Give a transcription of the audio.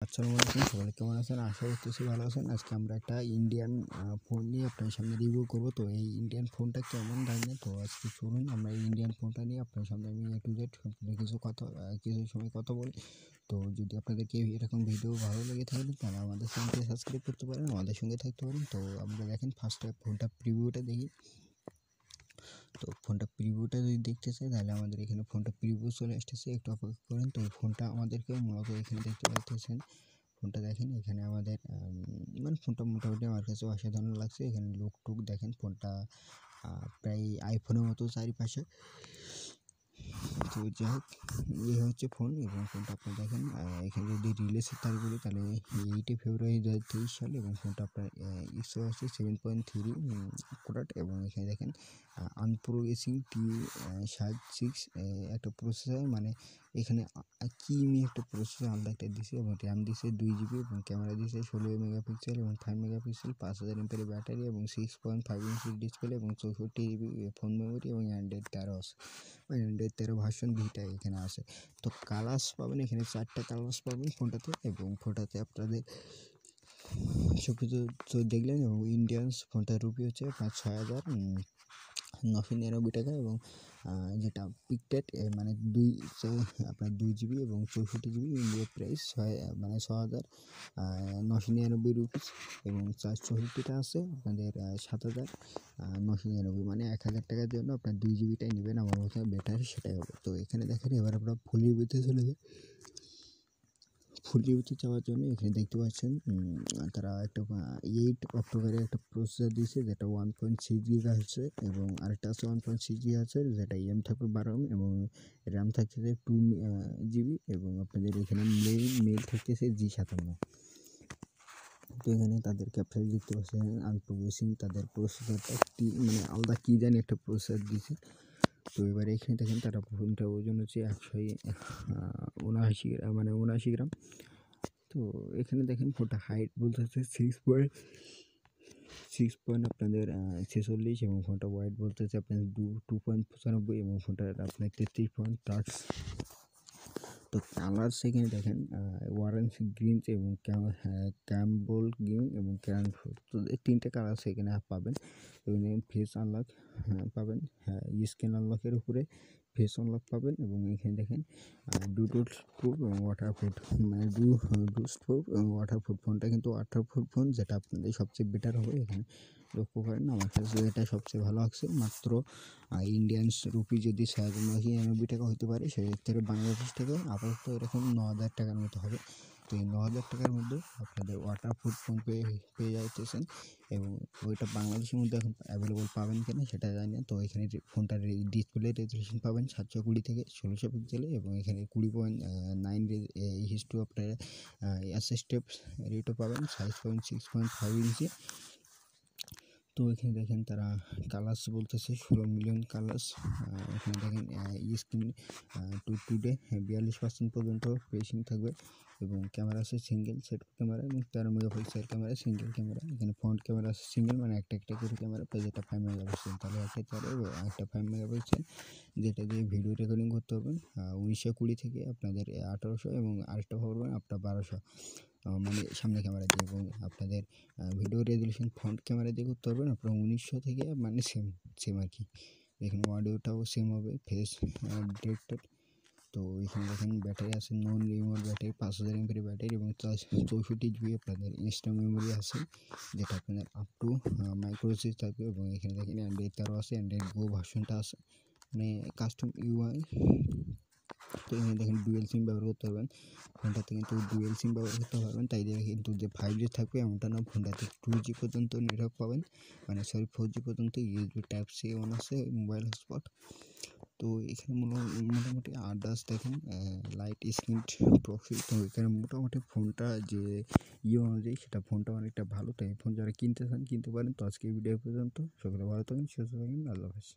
আসসালামু আলাইকুম, সবাই কেমন আছেন? আশা করতেছি ভালো আছেন। আজকে আমরা একটা ইন্ডিয়ান ফোন নিয়ে আপনার সামনে রিভিউ করব। তো এই ইন্ডিয়ান ফোনটা কেমন জানেন? তো আজকে চলুন আমরা এই ইন্ডিয়ান ফোনটা নিয়ে আপনার সামনে আমি A to Z কিছু সময় কথা বলি। তো যদি আপনাদেরকে এরকম ভিডিও ভালো লেগে থাকে তাহলে আমাদের চ্যানেলটি সাবস্ক্রাইব করতে পারেন, আমাদের সঙ্গে থাকতে পারেন। তো আমরা দেখেন ফার্স্টে ফোনটা প্রিভিউটা দেখি। তো ফোনটা প্রিভিউটা যদি দেখতে চাই তাহলে আমাদের এখানে ফোনটা প্রিভিউ চলে আসতেছে, একটু অপেক্ষা করেন। তো এই ফোনটা আমাদেরকে মূলত এখানে দেখতে পাচ্ছেন। ফোনটা দেখেন, এখানে আমাদের মানে ফোনটা মোটামুটি আমার কাছে অসাধারণ লাগছে। এখানে লুক টুক দেখেন, ফোনটা প্রায় আইফোনের মতো চারিপাশে। তো যাই হোক, এই হচ্ছে ফোন এবং ফোনটা আপনি দেখেন এখানে যদি রিলিজের তারিখ বলি তাহলে 8 ফেব্রুয়ারি 2023 সাল এবং ফোনটা আপনার ইসো আছে 7.3 কোরাট এবং এখানে দেখেন আনপ্রোগ্রেসিং T76 একটা প্রসেসর, মানে এখানে কি একটা প্রসেসর আলাদা একটা দিছে এবং র্যাম দিছে 2 GB এবং ক্যামেরা দিছে 16 মেগাপিক্সেল এবং 5 মেগাপিক্সেল, 5000 mAh ব্যাটারি এবং 6.5 ইঞ্চি ডিসপ্লে এবং 64 GB ফোন মেমোরি এবং অ্যান্ড্রয়েড 13 আছে। অ্যান্ড্রয়েড 13 ভার্সন 2টা এখানে আছে। তো কালার্স পাবেন, এখানে 4টা কালার্স পাবেন ফোনটাতে এবং ফোনটাতে আপনাদের সব কিছু তো দেখলেন। এবং ইন্ডিয়ান্স ফোনটার রুপি হচ্ছে 5,999 টাকা এবং যেটা পিকটেড মানে আপনার 2 GB এবং 64 GB ইন্ডিয়া প্রাইস 6,999 রুপিস এবং 464টা আছে আপনাদের 7,999, মানে 1,000 টাকার জন্য আপনার 2 GB নেবেন। আমার মতে বেটার সেটাই হবে। তো এখানে দেখেন, এবার আমরা ফুল রিভিউতে চলে যাই। ফুল রিভিউতে যাওয়ার জন্য এখানে দেখতে পাচ্ছেন তারা একটা 8 অক্টোবরের একটা প্রসেসর দিয়েছে যেটা 1.6 GHz এবং আরেকটা আছে 1.6 GHz যেটা থাকবে 12 এবং র্যাম থাকতেছে 2 GB এবং আপনাদের এখানে মেল থাকতেছে G57। তো এখানে তাদের ক্যাপচার দেখতে পাচ্ছেন আনপ্রোগ্রেসিং তাদের প্রসেসরটা মানে আলাদা কি জানি একটা প্রসেসর দিয়েছে। তো এবারে এখানে দেখেন তারা ফোনটার ওজন হচ্ছে 79 গ্রাম। তো এখানে দেখেন ফোনটা হাইট বলতে হচ্ছে 6 পয়েন্ট আপনাদের 46 এবং ফোনটা ওয়াইড বলতে হচ্ছে আপনার 2.95 এবং ফোনটার আপনার 33 পয়েন্ট টাচ। তো কালার সেখানে দেখেন অরেঞ্জ গ্রিন এবং ক্যাম্বল গ্রিন এবং ক্যানফোর, তো এই 3টে কালার সেখানে পাবেন। এবং ফেস আনলক পাবেন, স্ক্যান আনলকের উপরে ফেস আনলক পাবেন এবং এখানে দেখেন ব্লুটুথ প্রুফ এবং ওয়াটারপ্রুফ, মানে ডুস্ট প্রুফ এবং ওয়াটারপ্রুফ। ফোনটা কিন্তু ওয়াটারপ্রুফ ফোন, যেটা আপনাদের সবচেয়ে বেটার হবে। এখানে লক্ষ্য করেন, আমার কাছে এটা সবচেয়ে ভালো লাগছে। মাত্র ইন্ডিয়ান রুপি যদি 6,999 টাকা হতে পারে, সেক্ষেত্রে বাংলাদেশ থেকে আপাতত এরকম 9,000 টাকার মতো হবে। তো এই 9,000 টাকার মধ্যে আপনাদের ওয়াটারপ্রুফ ফোন পেয়ে যাইতেছেন এবং ওইটা বাংলাদেশের মধ্যে এখন অ্যাভেলেবল পাবেন কিনা সেটা জানি না। তো এখানে ফোনটার ডিসপ্লে রেজোলিউশন পাবেন 720 থেকে 1600 পিক্সেলে এবং এখানে 20.9 হিস্টু আপনার অ্যাসিস্টিভ রেটও পাবেন, সাইজ পাবেন 6.5 ইঞ্চি। তো এখানে দেখেন তারা কালার্স বলতেছে 16 মিলিয়ন কালার্স। এখানে দেখেন স্ক্রিন টুডে 42% পর্যন্ত প্রেসিং থাকবে এবং ক্যামেরা আছে সিঙ্গেল সেট ক্যামেরা এবং 13 মেগাপিক্সেল ক্যামেরা, সিঙ্গেল ক্যামেরা। এখানে ফ্রন্ট ক্যামেরা আছে সিঙ্গেল, মানে একটা করে ক্যামেরা, যেটা 5 মেগাপিক্সেল, তাহলে একটা 13 এবং একটা 5 মেগাপিক্সেল, যেটা দিয়ে ভিডিও রেকর্ডিং করতে পারবেন 1920 থেকে আপনাদের 1800 এবং আরেকটা পারবেন আপনার 1200, মানে সামনে ক্যামেরা দিয়ে। এবং আপনাদের ভিডিও রেজলিউশন ফ্রন্ট ক্যামেরা দিয়ে করতে পারবেন আপনার 1900 থেকে, মানে সেম আর কি। এখানে অডিওটাও সেম হবে, ফেস ডিটেক্টর। তো এখানে দেখেন ব্যাটারি আছে নন রিমোট ব্যাটারি, 5000 mAh ব্যাটারি এবং 64 GB আপনাদের এক্সট্রা মেমোরি আছে, যেটা আপনাদের আপ টু মাইক্রোসিস থাকবে। এবং এখানে দেখেন অ্যান্ড্রয়েড 13 আছে, অ্যান্ড্রয়েড গো ভার্সনটা আছে, মানে কাস্টম UI। তো এখানে দেখেন ডুয়েল সিম ব্যবহার করতে পারবেন ফোনটাতে, কিন্তু ডুয়েল সিম ব্যবহার করতে পারবেন তাই দিয়ে কিন্তু যে 5G থাকবে এমনটা না। ফোনটাতে 2G পর্যন্ত নেটওয়ার্ক পাবেন, মানে 4G পর্যন্ত USB Type-C অন আছে মোবাইল হটস্পট। তো এখানে মোটামুটি আদার্স দেখেন লাইট স্ক্রিন প্রক্সি। তো এখানে মোটামুটি ফোনটা যে অনুযায়ী সেটা ফোনটা অনেকটা ভালো। তাই ফোন যারা কিনতে চান কিনতে পারেন। তো আজকে ভিডিও পর্যন্ত, সকলে ভালো থাকেন, সুস্থ থাকেন, আল্লাহ হাফেজ।